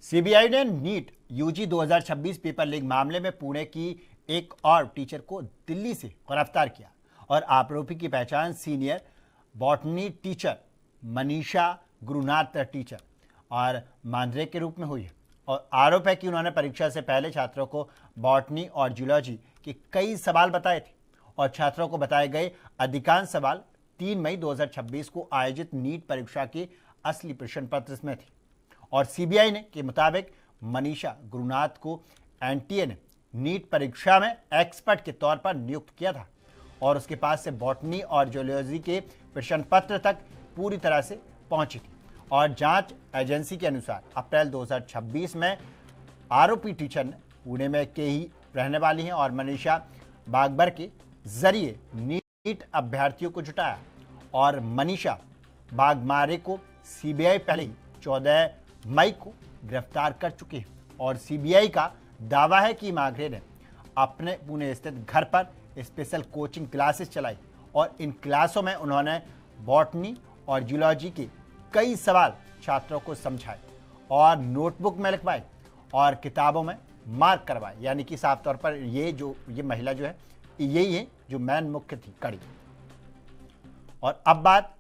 CBI ने NEET UG 2026 paper leak मामले में पुणे की एक और टीचर को दिल्ली से गिरफ्तार किया और आरोपी की पहचान senior botany teacher Manisha Gurunath teacher और मांद्रे के रूप में हुई है। और आरोप है कि उन्होंने परीक्षा से पहले छात्रों को बॉटनी और जूलॉजी के कई सवाल बताए थे और छात्रों को बताए गए अधिकांश सवाल 3 मई 2026 को आयोजित नीट परीक्षा के असली प्रश्न पत्र में थे। और सीबीआई ने के मुताबिक मनीषा गुरुनाथ को एनटीए ने नीट परीक्षा में एक्सपर्ट के तौर पर नियुक्त किया था और उसके पास से बॉटनी और जूलॉजी के प्रश्न पत्र तक पूरी तरह से पहुंची थी। और जांच एजेंसी के अनुसार अप्रैल 2026 में आरोपी टीचर ने पुणे में के ही रहने वाली हैं और मनीषा बागबर के जरिए नीट अभ्यर्थियों को जुटाया। और मनीषा बागमारे को सीबीआई पहले ही 14 मई को गिरफ्तार कर चुकी है। और सीबीआई का दावा है कि माघरे ने अपने पुणे स्थित घर पर स्पेशल कोचिंग क्लासेस चलाई और इन क्लासों में उन्होंने बॉटनी और जूलॉजी के कई सवाल छात्रों को समझाए और नोटबुक में लिखवाए और किताबों में मार्क करवाए। यानी कि साफ तौर पर ये महिला जो है यही है जो मैन मुख्य थी कड़ी। और अब बात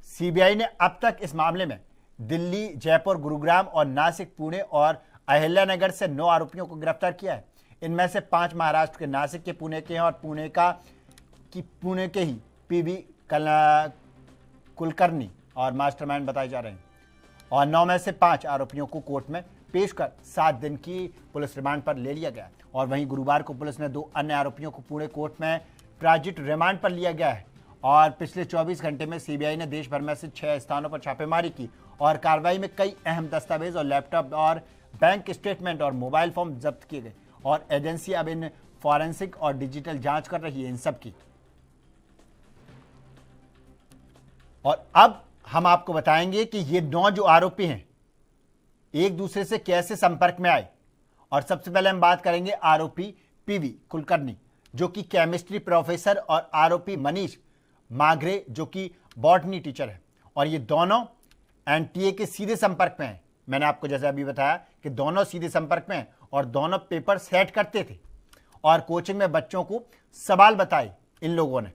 सीबीआई ने अब तक इस मामले में दिल्ली, जयपुर, गुरुग्राम और नासिक, पुणे और अहिल्यानगर से 9 आरोपियों को गिरफ्तार किया है। इनमें से 5 महाराष्ट्र के नासिक के, पुणे के हैं और पुणे के ही पीवी कुलकर्णी और मास्टरमाइंड बताए जा रहे हैं। और 9 में से 5 आरोपियों को कोर्ट में पेश कर 7 दिन की पुलिस रिमांड पर ले लिया गया। और वहीं गुरुवार को पुलिस ने 2 अन्य आरोपियों को पुणे कोर्ट में ट्रांजिट रिमांड पर लिया गया है। और पिछले 24 घंटे में सीबीआई ने देश भर में से 6 स्थानों पर छापेमारी की और कार्रवाई में कई अहम दस्तावेज और लैपटॉप और बैंक स्टेटमेंट और मोबाइल फोन जब्त किए गए। और एजेंसी अब इन फॉरेंसिक और डिजिटल जांच कर रही है इन सब की। और अब हम आपको बताएंगे कि ये 9 जो आरोपी हैं एक दूसरे से कैसे संपर्क में आए। और सबसे पहले हम बात करेंगे आरोपी पीवी कुलकर्णी जो कि केमिस्ट्री प्रोफेसर और आरोपी मनीष माघरे जो कि बॉटनी टीचर है। और ये दोनों एनटीए के सीधे संपर्क में हैं। मैंने आपको जैसे अभी बताया कि दोनों सीधे संपर्क में हैं और दोनों पेपर सेट करते थे और कोचिंग में बच्चों को सवाल बताए इन लोगों ने।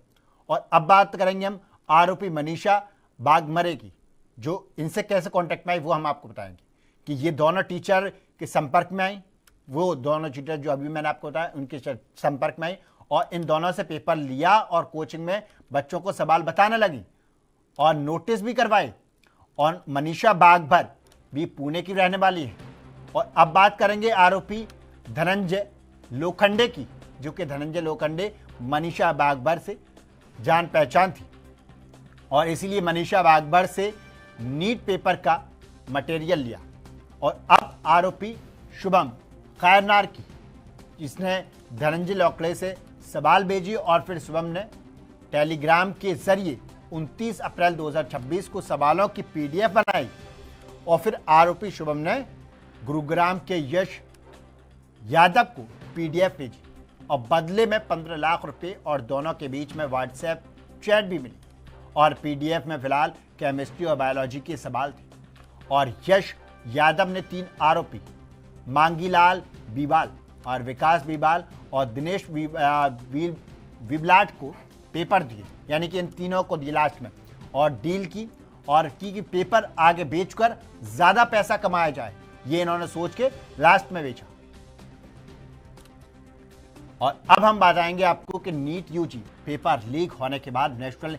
और अब बात करेंगे हम आरोपी मनीषा बागमरे की जो इनसे कैसे कांटेक्ट में आई वो हम आपको बताएंगे कि ये दोनों टीचर के संपर्क में आई। वो दोनों टीचर जो अभी मैंने आपको बताया उनके संपर्क में आई और इन दोनों से पेपर लिया और कोचिंग में बच्चों को सवाल बताने लगी और नोटिस भी करवाए। और मनीषा बागभर भी पुणे की रहने वाली है। और अब बात करेंगे आरोपी धनंजय लोखंडे की जो कि धनंजय लोखंडे मनीषा बागभर से जान पहचान थी और इसीलिए मनीषा बागभर से नीट पेपर का मटेरियल लिया। और अब आरोपी शुभम खैरनार की जिसने धनंजय लोखंडे से सवाल भेजी और फिर शुभम ने टेलीग्राम के जरिए 29 अप्रैल 2026 को सवालों की पीडीएफ बनाई और फिर आरोपी शुभम ने गुरुग्राम के यश यादव को पीडीएफ भेजी और बदले में 15 लाख रुपए और दोनों के बीच में व्हाट्सएप चैट भी मिली। और पीडीएफ में फिलहाल केमिस्ट्री और बायोलॉजी के सवाल थे। और यश यादव ने 3 आरोपी मांगीलाल बीबाल और विकास बीबाल और दिनेश विबलाट को पेपर दिए। यानी कि इन तीनों को दिए लास्ट में और डील की और की पेपर आगे बेचकर ज्यादा पैसा कमाया जाए ये इन्होंने सोच के लास्ट में बेचा। और अब हम बताएंगे आपको कि नीट यूजी पेपर लीक होने के बाद नेशनल